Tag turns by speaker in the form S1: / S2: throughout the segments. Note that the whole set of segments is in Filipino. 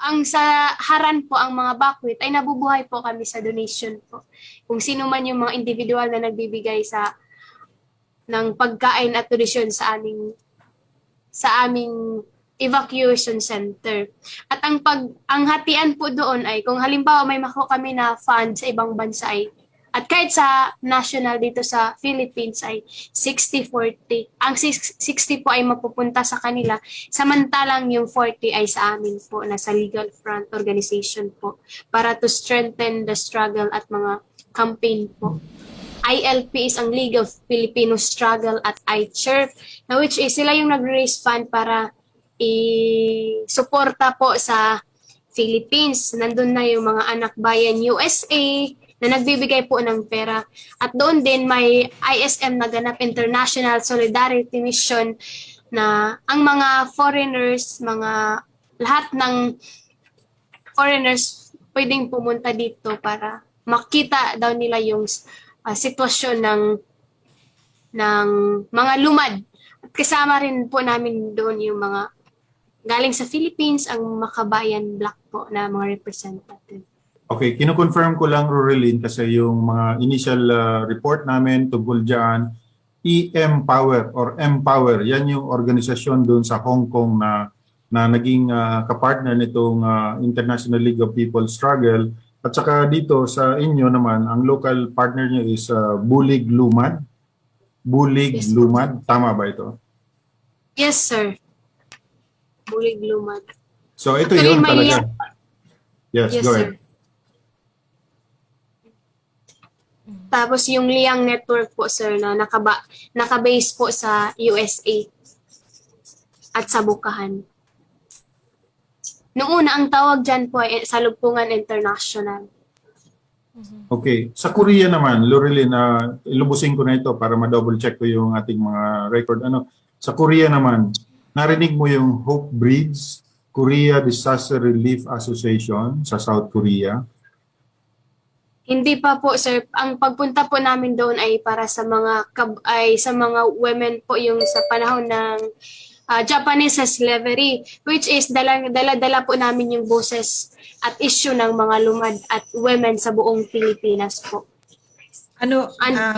S1: ang sa Haran po, ang mga bakwit, ay nabubuhay po kami sa donation po. Kung sino man yung mga individual na nagbibigay ng pagkain at donasyon sa aming evacuation center. At ang hatian po doon ay kung halimbawa may makuha kami na fund sa ibang bansa ay at kahit sa national dito sa Philippines ay 60-40. Ang 60 po ay mapupunta sa kanila, samantalang yung 40 ay sa amin po, na sa Legal Front Organization po, para to strengthen the struggle at mga campaign po. ILP is ang League of Filipino Struggle at iChirp, na which is sila yung nag-raise fund para i-suporta po sa Philippines. Nandun na yung mga anak bayan USA na nagbibigay po ng pera. At doon din may ISM na ganap, International Solidarity Mission, na ang mga foreigners, lahat ng foreigners pwedeng pumunta dito para makita daw nila yung sitwasyon ng mga lumad. At kasama rin po namin doon yung mga galing sa Philippines, ang Makabayan Black po na mga representative.
S2: Okay, kino-confirm ko lang, Roreline, kasi yung mga initial report namin tungkol dyan, EM-Power or M-Power, yan yung organisasyon doon sa Hong Kong na naging kapartner nitong International League of People Struggle. At saka dito sa inyo naman, ang local partner nyo is Bulig Lumad. Bulig
S1: Yes,
S2: Lumad, tama ba ito?
S1: Yes, sir. Bulig Lumad.
S2: So ito
S1: Actually,
S2: yun
S1: may
S2: talaga. Yes,
S1: Yes,
S2: go
S1: sir.
S2: ahead.
S1: Tapos yung Liang Network po, sir, na nakabase po sa USA at sa Bukahan. Noong una, ang tawag dyan po ay Salugpungan International.
S2: Okay. Sa Korea naman, Loreline, ilubusin ko na ito para ma-double check ko yung ating mga record. Sa Korea naman, narinig mo yung Hope Bridge, Korea Disaster Relief Association sa South Korea?
S1: Hindi pa po, sir. Ang pagpunta po namin doon ay para sa mga women po, yung sa panahon ng Japanese slavery, which is dala po namin yung boses at issue ng mga lumad at women sa buong Pilipinas po. And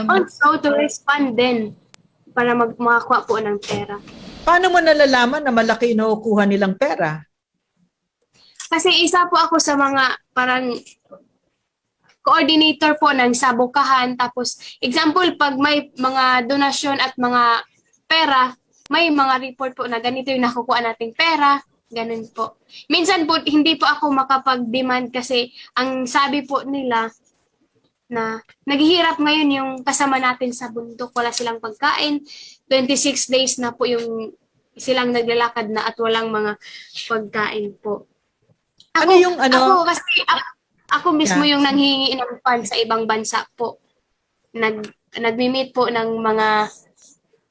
S1: also to respond din para makakuha po ng pera.
S3: Paano mo nalalaman na malaki inukuha nilang pera?
S1: Kasi isa po ako sa mga parang coordinator po ng Sabukahan. Tapos, example, pag may mga donasyon at mga pera, may mga report po na ganito yung nakukuha nating pera. Ganun po. Minsan po, hindi po ako makapag-demand kasi ang sabi po nila na naghihirap ngayon yung kasama natin sa bundok. Wala silang pagkain. 26 days na po yung silang naglalakad na at walang mga pagkain po. Ako mismo yung nanghihingi ng fund sa ibang bansa po. Nagmi-meet po ng mga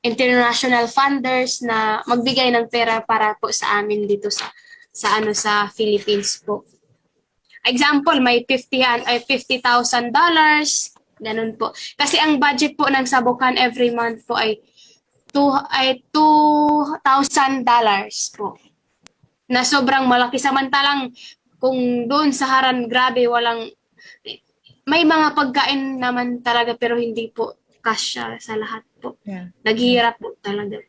S1: international funders na magbigay ng pera para po sa amin dito sa Philippines po. Example, may $50,000, ganun po. Kasi ang budget po ng Sabukan every month po ay $2,000 po. Na sobrang malaki, samantalang kung doon sa Haran, grabe, may mga pagkain naman talaga pero hindi po kasya sa lahat po.
S3: Yeah.
S1: Naghihirap po talaga.